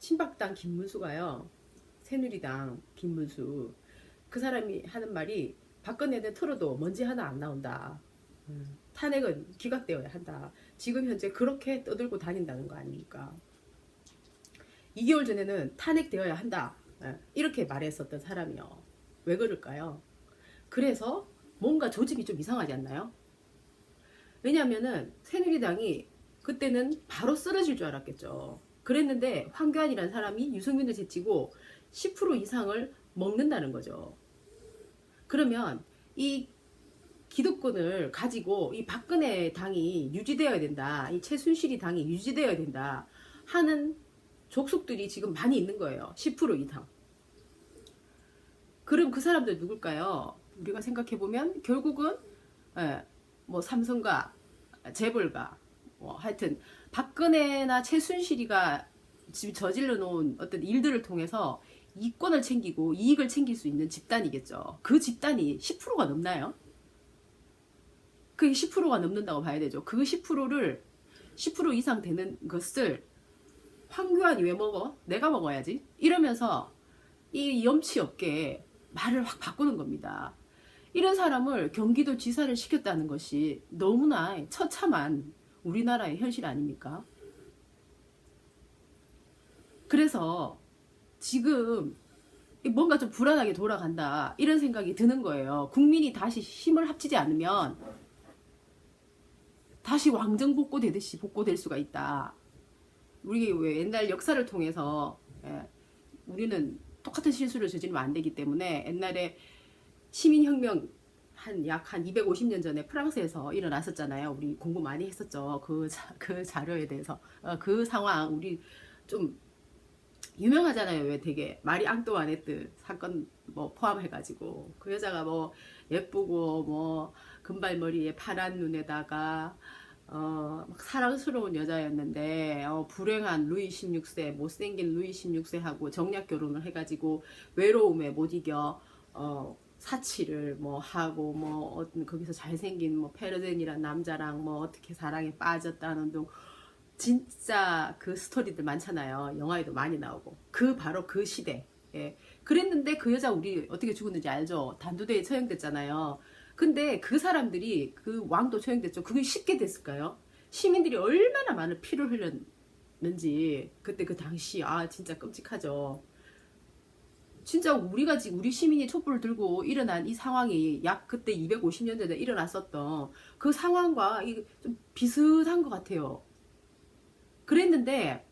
친박당 김문수가요. 새누리당 김문수. 그 사람이 하는 말이 박근혜는 틀어도 먼지 하나 안 나온다. 탄핵은 기각되어야 한다. 지금 현재 그렇게 떠들고 다닌다는 거 아닙니까? 2개월 전에는 탄핵되어야 한다. 이렇게 말했었던 사람이요. 왜 그럴까요? 그래서 뭔가 조직이 좀 이상하지 않나요? 왜냐하면은 새누리당이 그때는 바로 쓰러질 줄 알았겠죠. 그랬는데 황교안이라는 사람이 유승민을 제치고 10% 이상을 먹는다는 거죠. 그러면 이 기득권을 가지고 이 박근혜 당이 유지되어야 된다. 이 최순실이 당이 유지되어야 된다. 하는 족속들이 지금 많이 있는 거예요. 10% 이상. 그럼 그 사람들 누굴까요? 우리가 생각해보면 결국은 뭐 삼성가, 재벌가, 뭐 하여튼 박근혜나 최순실이가 지금 저질러 놓은 어떤 일들을 통해서 이권을 챙기고 이익을 챙길 수 있는 집단이겠죠. 그 집단이 10%가 넘나요? 그게 10%가 넘는다고 봐야 되죠. 그 10%를 10% 이상 되는 것을 황교안이 왜 먹어? 내가 먹어야지. 이러면서 이 염치 없게 말을 확 바꾸는 겁니다. 이런 사람을 경기도 지사를 시켰다는 것이 너무나 처참한 우리나라의 현실 아닙니까? 그래서 지금 뭔가 좀 불안하게 돌아간다 이런 생각이 드는 거예요. 국민이 다시 힘을 합치지 않으면 다시 왕정복고되듯이 복고될 수가 있다. 우리 왜 옛날 역사를 통해서 우리는 똑같은 실수를 저지르면 안 되기 때문에 옛날에 시민혁명 약 한 250년 전에 프랑스에서 일어났었잖아요. 우리 공부 많이 했었죠. 그 자료에 대해서. 그 상황 우리 좀 유명하잖아요. 왜 되게 마리 앙뚜아네트 사건 뭐 포함해가지고 그 여자가 뭐 예쁘고 뭐 금발머리에 파란 눈에다가 막 사랑스러운 여자였는데 불행한 루이 16세 못생긴 루이 16세하고 정략 결혼을 해가지고 외로움에 못 이겨 사치를 뭐 하고 뭐 거기서 잘생긴 뭐 페르덴이란 남자랑 뭐 어떻게 사랑에 빠졌다는 둥 진짜 그 스토리들 많잖아요. 영화에도 많이 나오고 바로 그 시대. 그랬는데 그 여자 우리 어떻게 죽었는지 알죠? 단두대에 처형됐잖아요. 근데 그 사람들이 그 왕도 처형됐죠. 그게 쉽게 됐을까요? 시민들이 얼마나 많은 피를 흘렸는지 그때 그 당시 진짜 끔찍하죠. 진짜 우리가 지금 우리 시민이 촛불을 들고 일어난 이 상황이 약 그때 250년 전에 일어났었던 그 상황과 좀 비슷한 것 같아요. 그랬는데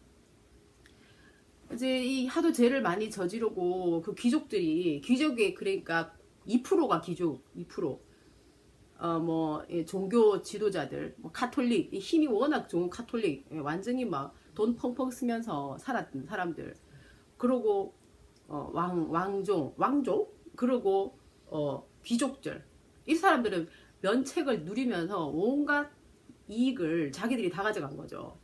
이제 이 하도 죄를 많이 저지르고 그 귀족의 그러니까 2%가 귀족 2%. 뭐 종교 지도자들 뭐 카톨릭 힘이 워낙 좋은 카톨릭 완전히 막 돈 펑펑 쓰면서 살았던 사람들 그러고 왕족 그리고 귀족들 이 사람들은 면책을 누리면서 온갖 이익을 자기들이 다 가져간 거죠.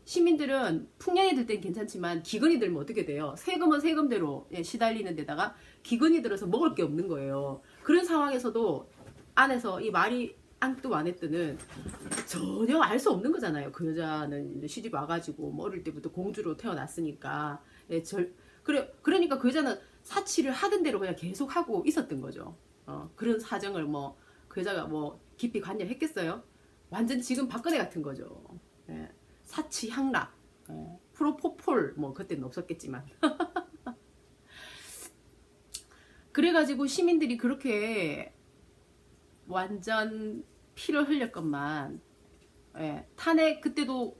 시민들은 풍년이 들 땐 괜찮지만 기근이 들면 어떻게 돼요? 세금은 세금대로 시달리는 데다가 기근이 들어서 먹을 게 없는 거예요. 그런 상황에서도 안에서 이 마리 앙뚜와네트는 전혀 알 수 없는 거잖아요. 그 여자는 이제 시집 와가지고 뭐 어릴 때부터 공주로 태어났으니까 그러니까 그 여자는 사치를 하던 대로 그냥 계속 하고 있었던 거죠. 그런 사정을 뭐 그 여자가 뭐 깊이 관여했겠어요? 완전 지금 박근혜 같은 거죠. 사치 향락, 프로포폴 뭐 그때는 없었겠지만 그래가지고 시민들이 그렇게 완전 피를 흘렸건만 탄핵 그때도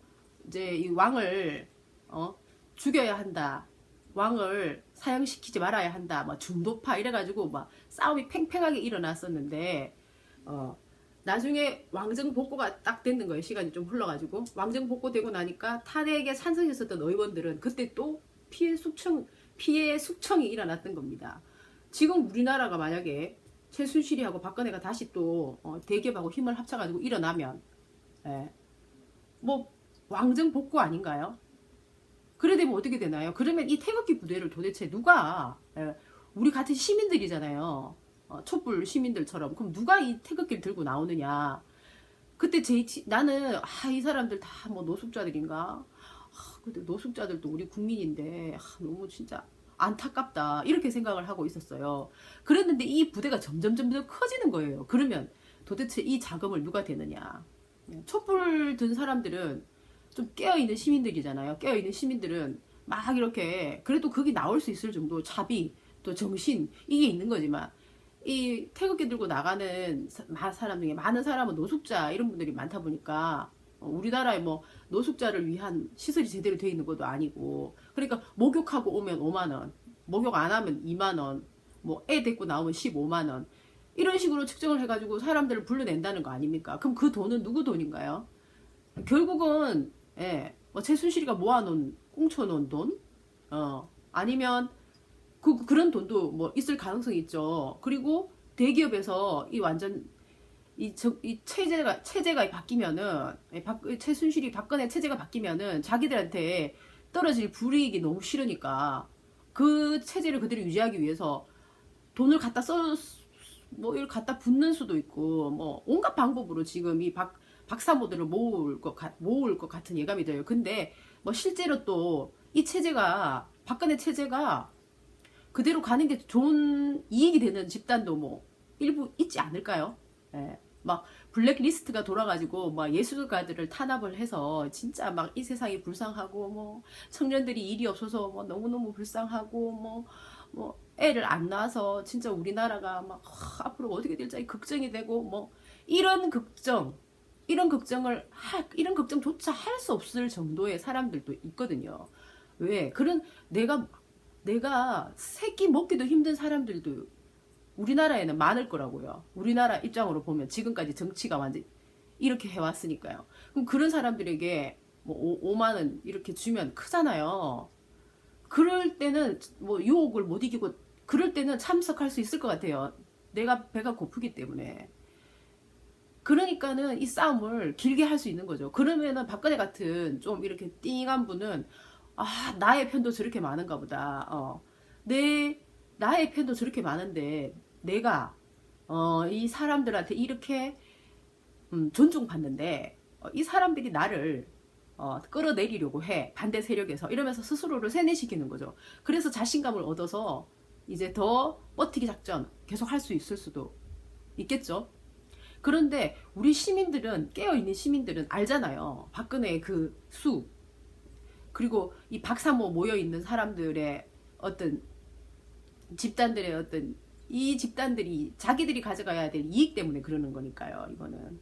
이제 이 왕을 죽여야 한다. 왕을 사형시키지 말아야 한다. 뭐 중도파 이래가지고 막 싸움이 팽팽하게 일어났었는데 나중에 왕정복고가 딱 됐는 거예요. 시간이 좀 흘러가지고 왕정복고 되고 나니까 탄핵에 찬성했었던 의원들은 그때 또 피해 숙청이 일어났던 겁니다. 지금 우리나라가 만약에 최순실이하고 박근혜가 다시 또 대기업하고 힘을 합쳐가지고 일어나면 뭐 왕정복고 아닌가요? 그래 되면 어떻게 되나요? 그러면 이 태극기 부대를 도대체 누가 우리 같은 시민들이잖아요. 촛불 시민들처럼 그럼 누가 이 태극기를 들고 나오느냐? 그때 나는 이 사람들 다 뭐 노숙자들인가? 근데 노숙자들도 우리 국민인데 너무 진짜 안타깝다 이렇게 생각을 하고 있었어요. 그랬는데 이 부대가 점점 커지는 거예요. 그러면 도대체 이 자금을 누가 대느냐. 촛불 든 사람들은 좀 깨어있는 시민들이잖아요. 깨어있는 시민들은 막 이렇게 그래도 거기 나올 수 있을 정도 자비 또 정신 이게 있는 거지만 이 태극기 들고 나가는 사람 중에 많은 사람은 노숙자 이런 분들이 많다 보니까 우리나라에 뭐 노숙자를 위한 시설이 제대로 되어 있는 것도 아니고 그러니까 목욕하고 오면 5만원 목욕 안 하면 2만원 뭐 애 데리고 나오면 15만원 이런 식으로 측정을 해가지고 사람들을 불러낸다는 거 아닙니까? 그럼 그 돈은 누구 돈인가요? 결국은 뭐 최순실이가 모아놓은 꽁쳐놓은 돈 아니면 그런 돈도 뭐 있을 가능성이 있죠. 그리고 대기업에서 이 완전 이 체제가 바뀌면은 최순실이 박근혜 체제가 바뀌면은 자기들한테 떨어질 불이익이 너무 싫으니까 그 체제를 그대로 유지하기 위해서 돈을 갖다 뭐 이걸 갖다 붓는 수도 있고 뭐 온갖 방법으로 지금 이 박사모들을 모을 것 같은 예감이 들어요. 근데 뭐 실제로 또 이 체제가 박근혜 체제가 그대로 가는 게 좋은 이익이 되는 집단도 뭐 일부 있지 않을까요? 막 블랙리스트가 돌아가지고 막 예술가들을 탄압을 해서 진짜 막 이 세상이 불쌍하고 뭐 청년들이 일이 없어서 뭐 너무너무 불쌍하고 뭐 애를 안 낳아서 진짜 우리나라가 막 앞으로 어떻게 될지 걱정이 되고 뭐 이런 걱정조차 할 수 없을 정도의 사람들도 있거든요. 왜? 그런 내가 새끼 먹기도 힘든 사람들도 우리나라에는 많을 거라고요. 우리나라 입장으로 보면 지금까지 정치가 완전 이렇게 해왔으니까요. 그럼 그런 사람들에게 뭐 5만원 이렇게 주면 크잖아요. 그럴 때는 뭐 유혹을 못 이기고 그럴 때는 참석할 수 있을 것 같아요. 내가 배가 고프기 때문에. 그러니까는 이 싸움을 길게 할 수 있는 거죠. 그러면은 박근혜 같은 좀 이렇게 띵한 분은 나의 편도 저렇게 많은가 보다. 나의 편도 저렇게 많은데 내가 이 사람들한테 이렇게 존중받는데 이 사람들이 나를 끌어내리려고 해. 반대 세력에서. 이러면서 스스로를 세뇌시키는 거죠. 그래서 자신감을 얻어서 이제 더 버티기 작전 계속 할 수 있을 수도 있겠죠. 그런데 우리 시민들은 깨어있는 시민들은 알잖아요. 박근혜의 그 수 그리고 이 박사모 모여있는 사람들의 어떤 집단들의 어떤 이 집단들이 자기들이 가져가야 될 이익 때문에 그러는 거니까요. 이거는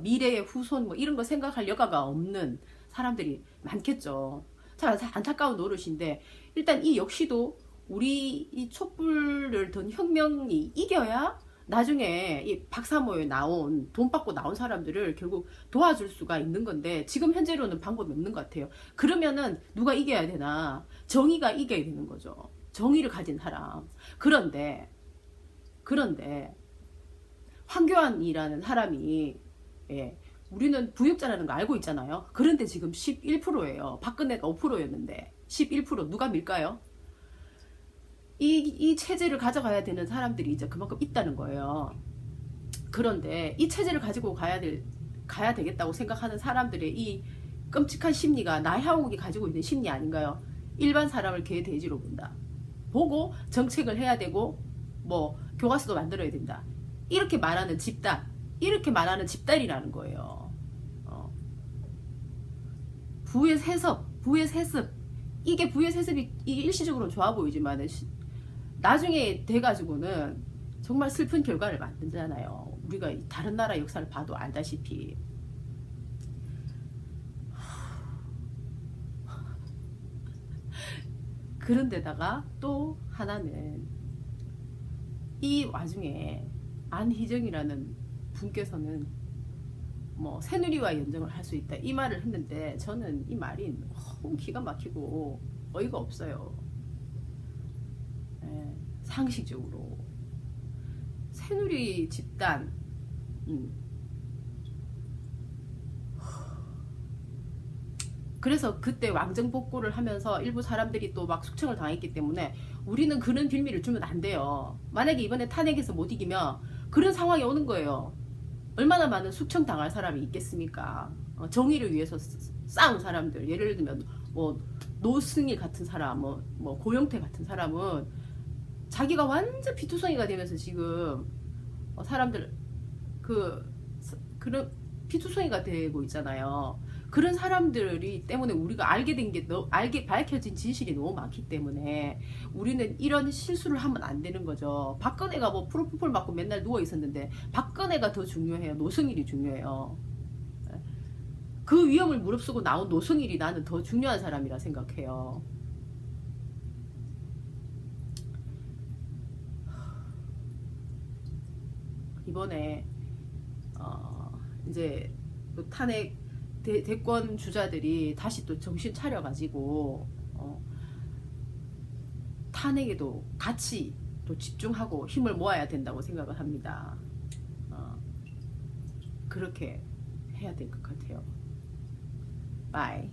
미래의 후손 뭐 이런 거 생각할 여가가 없는 사람들이 많겠죠. 참 안타까운 노릇인데 일단 이 역시도 우리 이 촛불을 든 혁명이 이겨야 나중에 이 박사모에 나온 돈 받고 나온 사람들을 결국 도와줄 수가 있는 건데 지금 현재로는 방법이 없는 것 같아요. 그러면은 누가 이겨야 되나? 정의가 이겨야 되는 거죠. 정의를 가진 사람. 그런데 황교안이라는 사람이 우리는 부역자라는 거 알고 있잖아요. 그런데 지금 11%예요. 박근혜가 5%였는데 11% 누가 밀까요? 이 체제를 가져가야 되는 사람들이 이제 그만큼 있다는 거예요. 그런데 이 체제를 가지고 가야 되겠다고 생각하는 사람들의 이 끔찍한 심리가 나향욱이 가지고 있는 심리 아닌가요? 일반 사람을 개돼지로 본다. 보고 정책을 해야 되고 뭐 교과서도 만들어야 된다. 이렇게 말하는 집단이라는 거예요. 부의 세습 이게 부의 세습이 이게 일시적으로 좋아 보이지만 나중에 돼가지고는 정말 슬픈 결과를 만들잖아요. 우리가 다른 나라 역사를 봐도 알다시피 그런데다가 또 하나는 이 와중에 안희정이라는 분께서는 뭐 새누리와 연정을 할 수 있다 이 말을 했는데 저는 이 말이 너무 기가 막히고 어이가 없어요. 상식적으로 새누리 집단 그래서 그때 왕정복구를 하면서 일부 사람들이 또 막 숙청을 당했기 때문에 우리는 그런 빌미를 주면 안 돼요. 만약에 이번에 탄핵에서 못 이기면 그런 상황이 오는 거예요. 얼마나 많은 숙청 당할 사람이 있겠습니까? 정의를 위해서 싸운 사람들, 예를 들면 뭐 노승일 같은 사람, 뭐 고영태 같은 사람은 자기가 완전 피투성이가 되면서 지금 사람들 그런 피투성이가 되고 있잖아요. 그런 사람들이 때문에 우리가 알게 된 게 알게 밝혀진 진실이 너무 많기 때문에 우리는 이런 실수를 하면 안 되는 거죠. 박근혜가 뭐 프로포폴 맞고 맨날 누워 있었는데 박근혜가 더 중요해요. 노승일이 중요해요. 그 위험을 무릅쓰고 나온 노승일이 나는 더 중요한 사람이라 생각해요. 이번에 이제 또 탄핵 대권 주자들이 다시 또 정신 차려가지고 탄핵에도 같이 또 집중하고 힘을 모아야 된다고 생각을 합니다. 그렇게 해야 될 것 같아요. 바이.